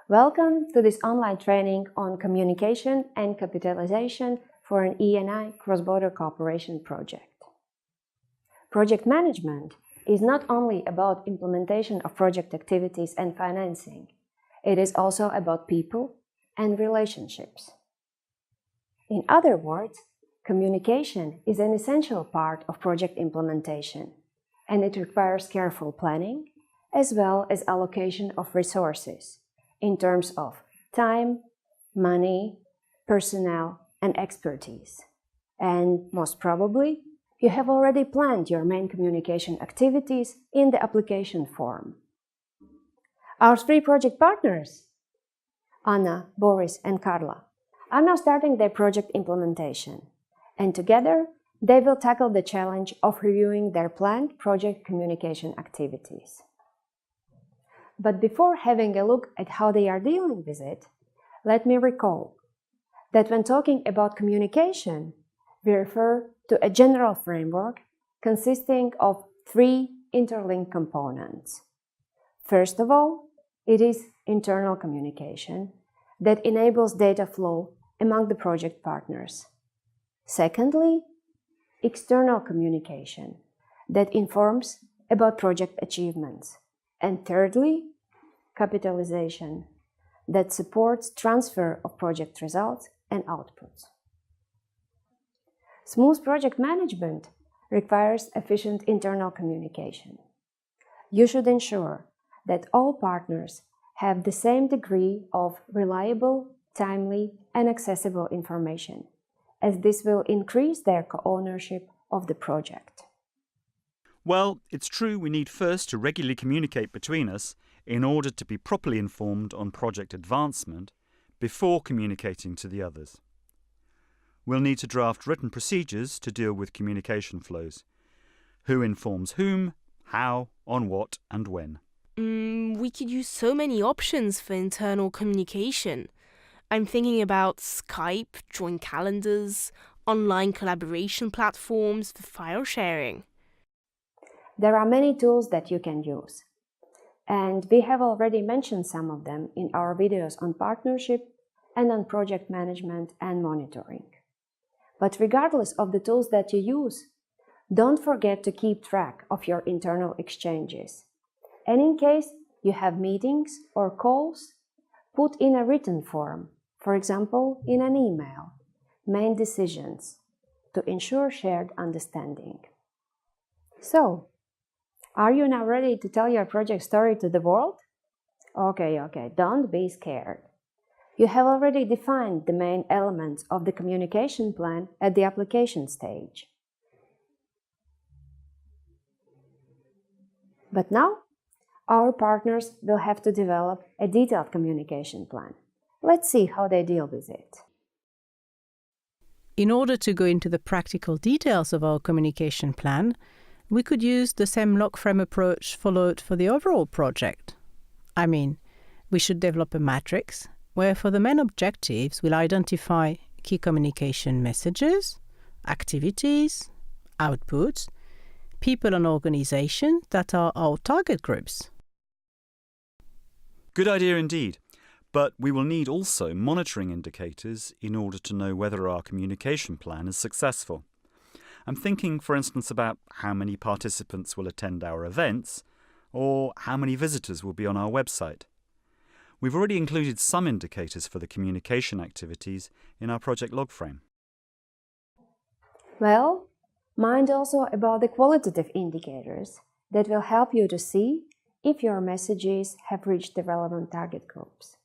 Welcome to this online training on communication and capitalization for an E&I cross-border cooperation project. Project management is not only about implementation of project activities and financing, it is also about people and relationships. In other words, communication is an essential part of project implementation, and it requires careful planning as well as allocation of resources in terms of time, money, personnel, and expertise. And most probably, you have already planned your main communication activities in the application form. Our three project partners, Anna, Boris, and Carla, are now starting their project implementation, and together they will tackle the challenge of reviewing their planned project communication activities. But before having a look at how they are dealing with it, let me recall that when talking about communication, we refer to a general framework consisting of three interlinked components. First of all, it is internal communication that enables data flow among the project partners. Secondly, external communication that informs about project achievements. And thirdly, capitalization that supports transfer of project results and outputs. Smooth project management requires efficient internal communication. You should ensure that all partners have the same degree of reliable, timely, and accessible information, as this will increase their co-ownership of the project. Well, it's true we need first to regularly communicate between us in order to be properly informed on project advancement before communicating to the others. We'll need to draft written procedures to deal with communication flows. Who informs whom, how, on what, and when. We could use so many options for internal communication. I'm thinking about Skype, joint calendars, online collaboration platforms for file sharing. There are many tools that you can use, and we have already mentioned some of them in our videos on partnership and on project management and monitoring. But regardless of the tools that you use, don't forget to keep track of your internal exchanges. And in case you have meetings or calls, put in a written form, for example, in an email, main decisions, to ensure shared understanding. So, are you now ready to tell your project story to the world? Okay, don't be scared. You have already defined the main elements of the communication plan at the application stage. But now, our partners will have to develop a detailed communication plan. Let's see how they deal with it. In order to go into the practical details of our communication plan, we could use the same log frame approach followed for the overall project. I mean, we should develop a matrix where for the main objectives we'll identify key communication messages, activities, outputs, people and organizations that are our target groups. Good idea indeed, but we will need also monitoring indicators in order to know whether our communication plan is successful. I'm thinking, for instance, about how many participants will attend our events, or how many visitors will be on our website. We've already included some indicators for the communication activities in our project log frame. Well, mind also about the qualitative indicators that will help you to see if your messages have reached the relevant target groups.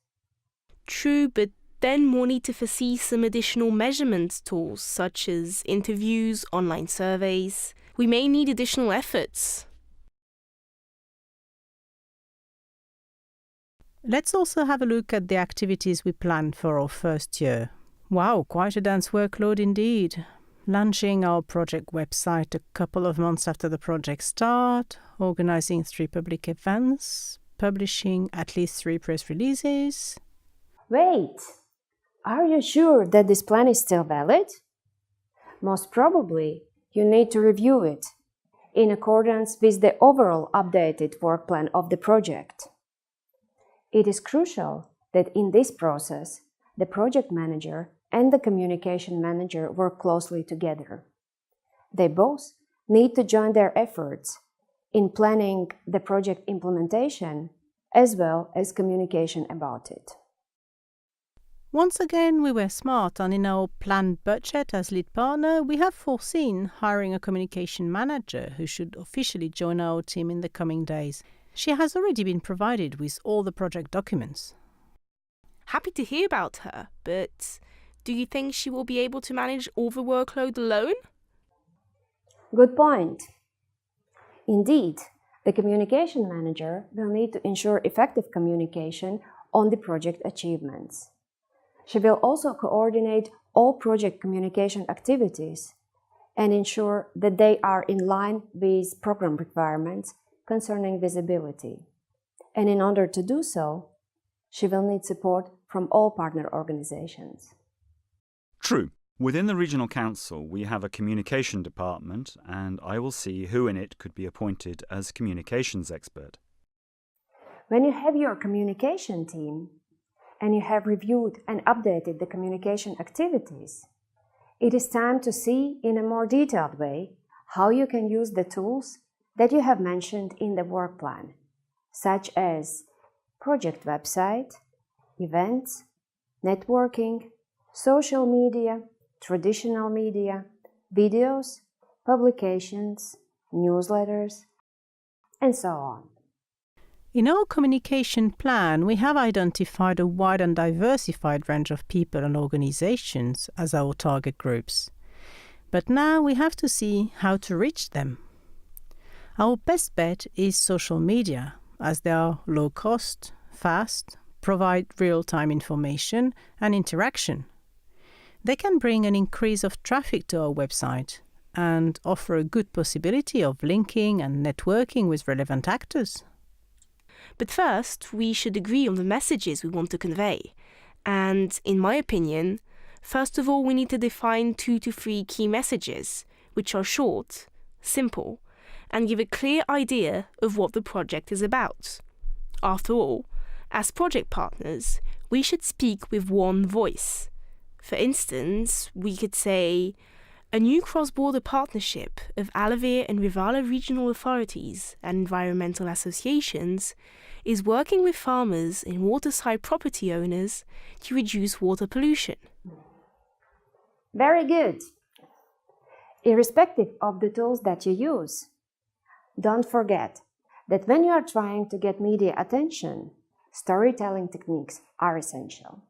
True, but then we'll need to foresee some additional measurement tools such as interviews, online surveys. We may need additional efforts. Let's also have a look at the activities we planned for our first year. Wow, quite a dense workload indeed. Launching our project website a couple of months after the project start, organizing 3 public events, publishing at least 3 press releases. Wait! Are you sure that this plan is still valid? Most probably, you need to review it in accordance with the overall updated work plan of the project. It is crucial that in this process, the project manager and the communication manager work closely together. They both need to join their efforts in planning the project implementation as well as communication about it. Once again, we were smart, and in our planned budget as lead partner, we have foreseen hiring a communication manager who should officially join our team in the coming days. She has already been provided with all the project documents. Happy to hear about her, but do you think she will be able to manage all the workload alone? Good point. Indeed, the communication manager will need to ensure effective communication on the project achievements. She will also coordinate all project communication activities and ensure that they are in line with program requirements concerning visibility. And in order to do so, she will need support from all partner organizations. True. Within the Regional Council, we have a communication department, and I will see who in it could be appointed as communications expert. When you have your communication team, and you have reviewed and updated the communication activities, it is time to see in a more detailed way how you can use the tools that you have mentioned in the work plan, such as project website, events, networking, social media, traditional media, videos, publications, newsletters, and so on. In our communication plan, we have identified a wide and diversified range of people and organizations as our target groups. But now we have to see how to reach them. Our best bet is social media, as they are low cost, fast, provide real-time information and interaction. They can bring an increase of traffic to our website and offer a good possibility of linking and networking with relevant actors. But first, we should agree on the messages we want to convey. And in my opinion, first of all, we need to define 2 to 3 key messages, which are short, simple, and give a clear idea of what the project is about. After all, as project partners, we should speak with one voice. For instance, we could say, a new cross-border partnership of Alavir and Rivala regional authorities and environmental associations is working with farmers and waterside property owners to reduce water pollution. Very good. Irrespective of the tools that you use, don't forget that when you are trying to get media attention, storytelling techniques are essential.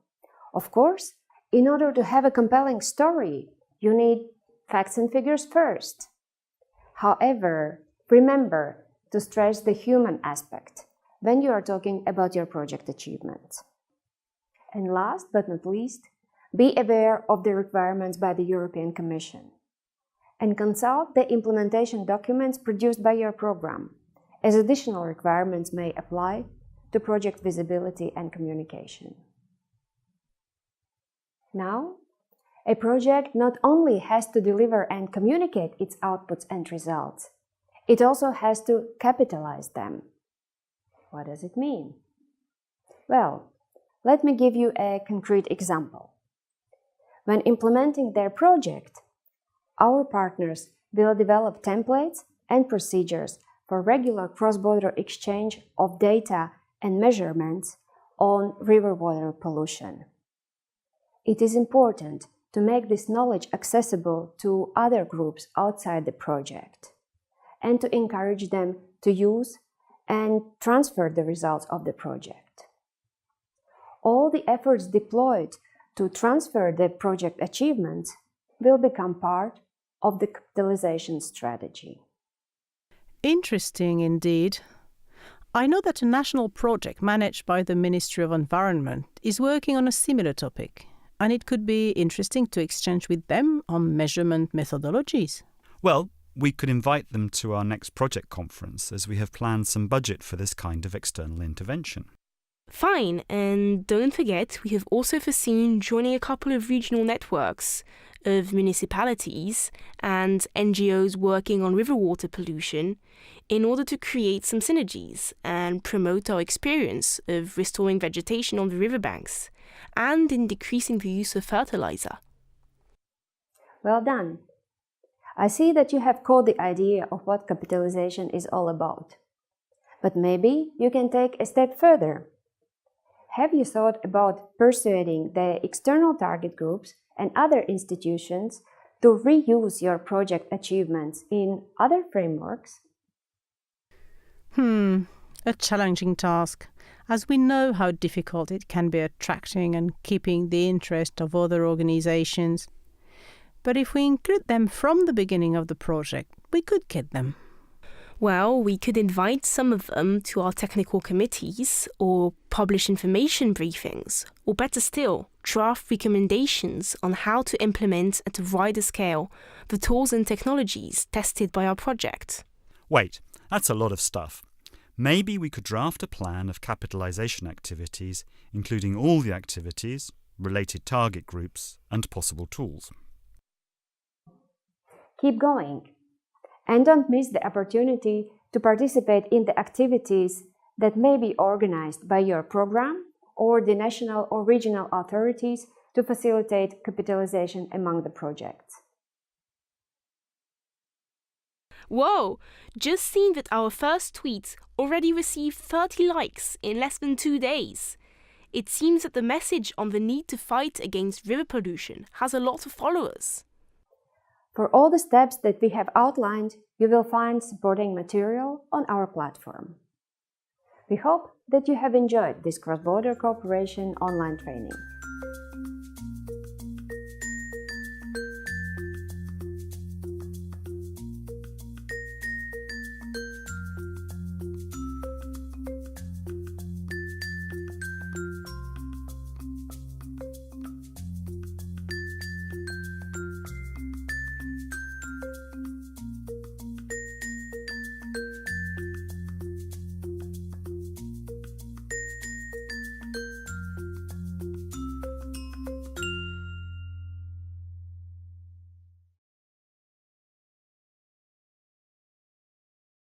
Of course, in order to have a compelling story, you need facts and figures first. However, remember to stress the human aspect when you are talking about your project achievements. And last but not least, be aware of the requirements by the European Commission and consult the implementation documents produced by your program, as additional requirements may apply to project visibility and communication. Now, a project not only has to deliver and communicate its outputs and results, it also has to capitalize them. What does it mean? Well, let me give you a concrete example. When implementing their project, our partners will develop templates and procedures for regular cross-border exchange of data and measurements on river water pollution. It is important to make this knowledge accessible to other groups outside the project and to encourage them to use and transfer the results of the project. All the efforts deployed to transfer the project achievements will become part of the capitalization strategy. Interesting indeed. I know that a national project managed by the Ministry of Environment is working on a similar topic, and it could be interesting to exchange with them on measurement methodologies. Well, we could invite them to our next project conference, as we have planned some budget for this kind of external intervention. Fine, and don't forget, we have also foreseen joining a couple of regional networks of municipalities and NGOs working on river water pollution in order to create some synergies and promote our experience of restoring vegetation on the riverbanks and in decreasing the use of fertilizer. Well done. I see that you have caught the idea of what capitalization is all about. But maybe you can take a step further. Have you thought about persuading the external target groups and other institutions to reuse your project achievements in other frameworks? A challenging task, as we know how difficult it can be attracting and keeping the interest of other organizations. But if we include them from the beginning of the project, we could get them. Well, we could invite some of them to our technical committees or publish information briefings, or better still, draft recommendations on how to implement at a wider scale the tools and technologies tested by our project. Wait, that's a lot of stuff. Maybe we could draft a plan of capitalisation activities, including all the activities, related target groups, and possible tools. Keep going. And don't miss the opportunity to participate in the activities that may be organized by your program or the national or regional authorities to facilitate capitalization among the projects. Whoa! Just seen that our first tweet already received 30 likes in less than 2 days. It seems that the message on the need to fight against river pollution has a lot of followers. For all the steps that we have outlined, you will find supporting material on our platform. We hope that you have enjoyed this cross-border cooperation online training.